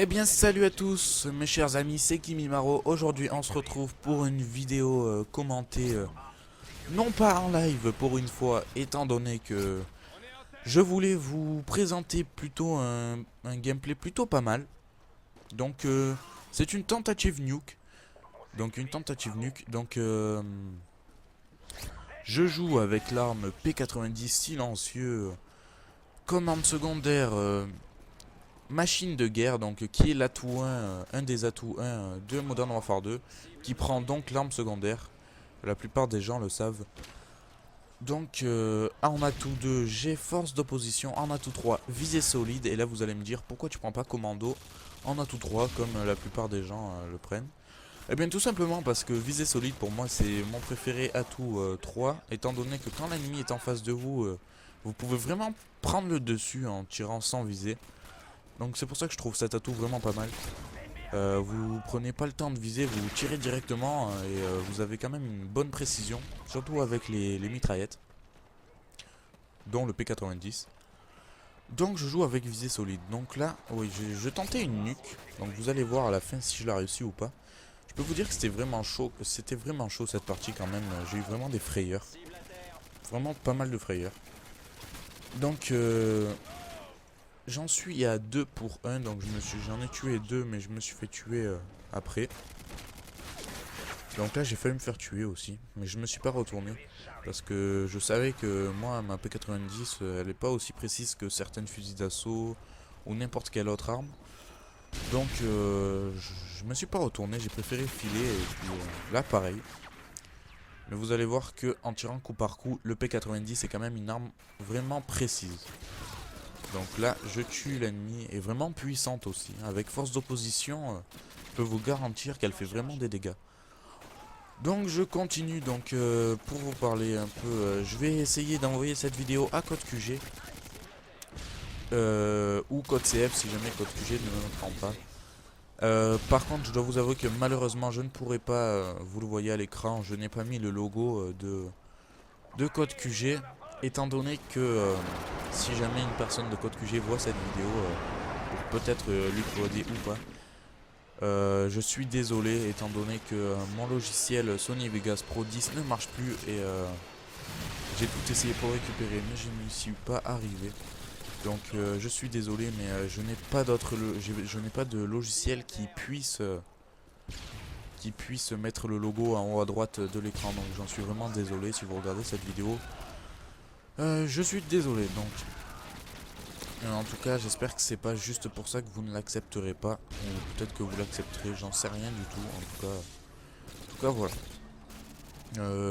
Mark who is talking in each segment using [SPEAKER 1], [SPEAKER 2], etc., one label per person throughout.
[SPEAKER 1] Eh bien salut à tous mes chers amis, c'est Kimimaro. Aujourd'hui on se retrouve pour une vidéo commentée, non pas en live pour une fois, étant donné que je voulais vous présenter plutôt un gameplay plutôt pas mal. Donc c'est une tentative nuke. Je joue avec l'arme P90 silencieux, comme arme secondaire machine de guerre, donc qui est l'atout 1, un des atouts 1 de Modern Warfare 2, qui prend donc l'arme secondaire. La plupart des gens le savent. Donc en atout 2, j'ai force d'opposition, en atout 3, visée solide, et là vous allez me dire pourquoi tu prends pas commando en atout 3 comme la plupart des gens le prennent. Eh bien tout simplement parce que visée solide pour moi c'est mon préféré atout 3, étant donné que quand l'ennemi est en face de vous, vous pouvez vraiment prendre le dessus en tirant sans viser. Donc c'est pour ça que je trouve cet atout vraiment pas mal. Vous prenez pas le temps de viser, vous tirez directement et vous avez quand même une bonne précision, surtout avec les mitraillettes, dont le P90. Donc je joue avec visée solide. Donc là, oui, je tentais une nuque, donc vous allez voir à la fin si je la réussis ou pas. Je peux vous dire que c'était vraiment chaud cette partie quand même, j'ai eu vraiment des frayeurs. Vraiment pas mal de frayeurs. Donc j'en suis à 2 pour 1, donc j'en ai tué 2, mais je me suis fait tuer après. Donc là j'ai failli me faire tuer aussi, mais je me suis pas retourné. Parce que je savais que moi, ma P90, elle est pas aussi précise que certaines fusils d'assaut ou n'importe quelle autre arme. Donc je me suis pas retourné, j'ai préféré filer et puis là pareil. Mais vous allez voir que en tirant coup par coup, le P90 est quand même une arme vraiment précise. Donc là, je tue l'ennemi, et vraiment puissante aussi. Avec force d'opposition, je peux vous garantir qu'elle fait vraiment des dégâts. Donc je continue, donc pour vous parler un peu, je vais essayer d'envoyer cette vidéo à code QG. Ou code CF si jamais code QG ne me prend pas. Par contre, je dois vous avouer que malheureusement, je ne pourrai pas, vous le voyez à l'écran, je n'ai pas mis le logo de code QG. Étant donné que si jamais une personne de code QG voit cette vidéo, pour peut-être lui coder ou pas, je suis désolé étant donné que mon logiciel Sony Vegas Pro 10 ne marche plus et j'ai tout essayé pour récupérer mais je n'y suis pas arrivé. Donc je suis désolé mais je n'ai pas je n'ai pas de logiciel qui puisse mettre le logo en haut à droite de l'écran, donc j'en suis vraiment désolé si vous regardez cette vidéo. Je suis désolé donc. En tout cas, j'espère que c'est pas juste pour ça que vous ne l'accepterez pas. Ou peut-être que vous l'accepterez, j'en sais rien du tout. En tout cas voilà.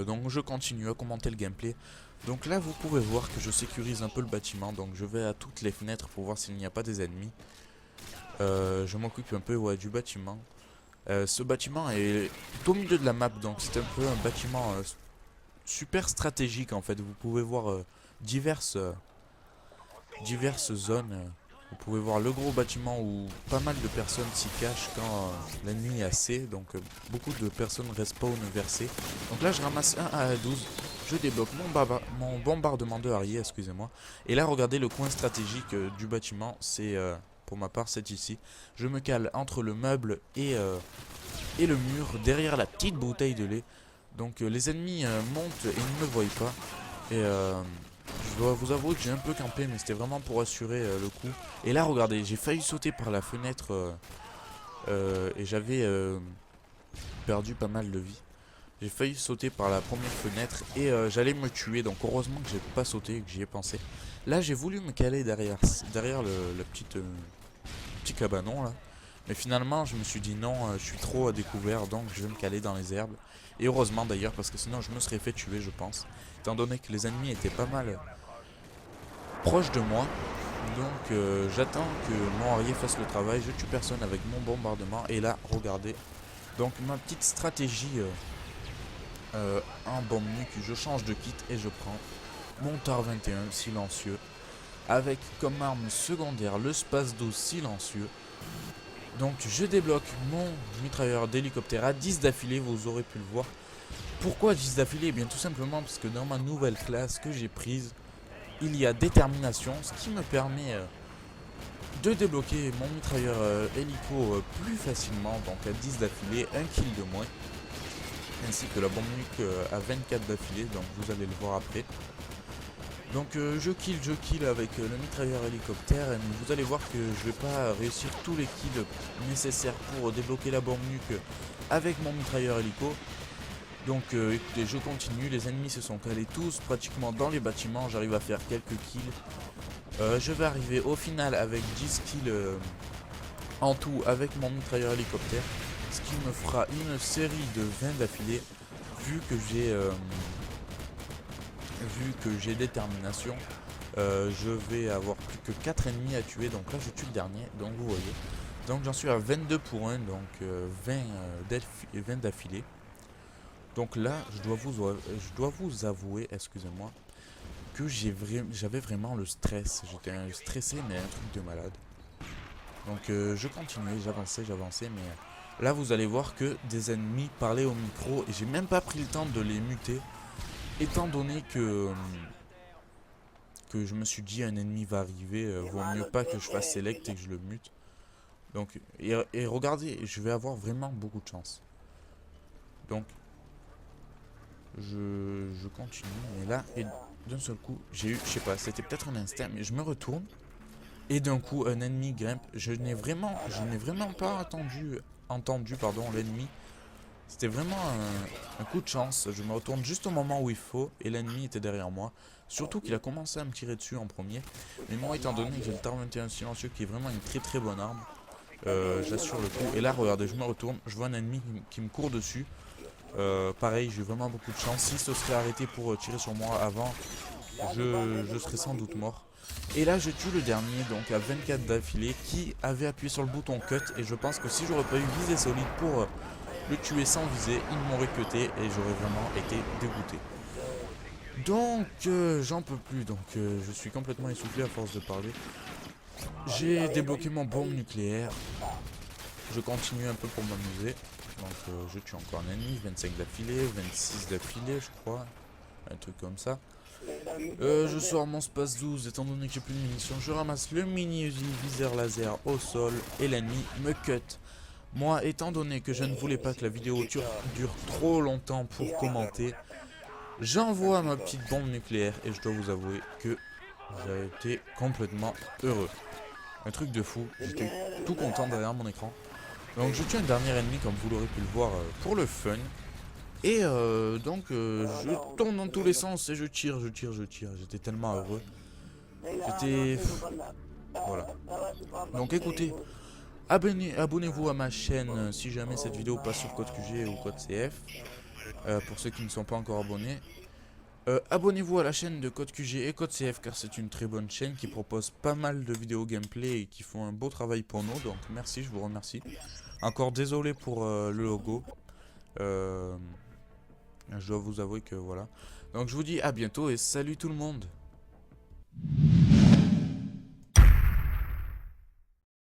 [SPEAKER 1] Donc je continue à commenter le gameplay. Donc là, vous pouvez voir que je sécurise un peu le bâtiment. Donc je vais à toutes les fenêtres pour voir s'il n'y a pas des ennemis. Je m'occupe un peu du bâtiment. Ce bâtiment est tout au milieu de la map. Donc c'est un peu un bâtiment super stratégique en fait. Vous pouvez voir diverses zones. Vous pouvez voir le gros bâtiment où pas mal de personnes s'y cachent quand l'ennemi est assez. Donc beaucoup de personnes respawn vers C. Donc là je ramasse un AA-12. Je débloque mon bombardement de Harrier, excusez-moi. Et là regardez le coin stratégique du bâtiment. C'est pour ma part c'est ici. Je me cale entre le meuble et le mur, derrière la petite bouteille de lait. Donc les ennemis montent et ne me voient pas. Et je dois vous avouer que j'ai un peu campé, mais c'était vraiment pour assurer le coup. Et là, regardez, j'ai failli sauter par la fenêtre et j'avais perdu pas mal de vie. J'ai failli sauter par la première fenêtre et j'allais me tuer. Donc heureusement que j'ai pas sauté et que j'y ai pensé. Là, j'ai voulu me caler derrière le petit cabanon là. Mais finalement, je me suis dit non, je suis trop à découvert, donc je vais me caler dans les herbes. Et heureusement d'ailleurs, parce que sinon je me serais fait tuer, je pense. Étant donné que les ennemis étaient pas mal proches de moi. Donc j'attends que mon Harrier fasse le travail, je tue personne avec mon bombardement. Et là, regardez. Donc ma petite stratégie en bombe nuque, je change de kit et je prends mon TAR 21 silencieux. Avec comme arme secondaire le space 12 silencieux. Donc je débloque mon mitrailleur d'hélicoptère à 10 d'affilée, vous aurez pu le voir. Pourquoi 10 d'affilée? Eh bien tout simplement parce que dans ma nouvelle classe que j'ai prise, il y a détermination, ce qui me permet de débloquer mon mitrailleur hélico plus facilement, donc à 10 d'affilée, 1 kill de moins, ainsi que la bombe nuque à 24 d'affilée, donc vous allez le voir après. Donc je kill avec le mitrailleur hélicoptère, et vous allez voir que je vais pas réussir tous les kills nécessaires pour débloquer la bombe nuque avec mon mitrailleur hélico. Donc écoutez, je continue, les ennemis se sont calés tous pratiquement dans les bâtiments, j'arrive à faire quelques kills. Je vais arriver au final avec 10 kills en tout avec mon mitrailleur hélicoptère, ce qui me fera une série de 20 d'affilée, vu que j'ai détermination. Je vais avoir plus que 4 ennemis à tuer, donc là je tue le dernier, donc vous voyez. Donc j'en suis à 22 pour 1, donc 20 d'affilée. Donc là, je dois vous avouer, excusez-moi, que j'avais vraiment le stress. J'étais stressé, mais un truc de malade. Donc je continuais, j'avançais, mais là vous allez voir que des ennemis parlaient au micro et j'ai même pas pris le temps de les muter, étant donné que je me suis dit un ennemi va arriver, vaut mieux pas que je fasse select et que je le mute. Donc et regardez, je vais avoir vraiment beaucoup de chance. Donc je continue, mais là, et d'un seul coup, j'ai eu, je sais pas, c'était peut-être un instinct, mais je me retourne, et d'un coup, un ennemi grimpe. Je n'ai vraiment pas entendu l'ennemi. C'était vraiment un coup de chance. Je me retourne juste au moment où il faut, et l'ennemi était derrière moi. Surtout qu'il a commencé à me tirer dessus en premier. Mais moi, étant donné que j'ai le TAR 21 silencieux, qui est vraiment une très bonne arme, j'assure le coup. Et là, regardez, je me retourne, je vois un ennemi qui me court dessus. Pareil, j'ai eu vraiment beaucoup de chance. Si ce serait arrêté pour tirer sur moi avant, je serais sans doute mort. Et là, je tue le dernier, donc à 24 d'affilée, qui avait appuyé sur le bouton cut. Et je pense que si j'aurais pas eu visée solide pour le tuer sans viser, il m'aurait cuté et j'aurais vraiment été dégoûté. Donc, j'en peux plus. Donc, je suis complètement essoufflé à force de parler. J'ai débloqué mon bombe nucléaire. Je continue un peu pour m'amuser. Donc je tue encore un ennemi, 25 d'affilée, 26 d'affilée je crois, un truc comme ça. Je sors mon space 12 étant donné que j'ai plus de munitions, je ramasse le mini viseur laser au sol et l'ennemi me cut. Moi, étant donné que je ne voulais pas que la vidéo dure trop longtemps pour commenter, j'envoie ma petite bombe nucléaire et je dois vous avouer que j'ai été complètement heureux. Un truc de fou, j'étais tout content derrière mon écran. Donc je tue un dernier ennemi comme vous l'aurez pu le voir pour le fun. Et donc je tourne dans tous les sens et je tire. J'étais tellement heureux. J'étais... Voilà. Donc écoutez, abonnez-vous à ma chaîne si jamais cette vidéo passe sur code QG ou code CF. Pour ceux qui ne sont pas encore abonnés. Abonnez-vous à la chaîne de Code QG et Code CF car c'est une très bonne chaîne qui propose pas mal de vidéos gameplay et qui font un beau travail pour nous. Donc merci, je vous remercie. Encore désolé pour le logo. Je dois vous avouer que voilà. Donc je vous dis à bientôt et salut tout le monde.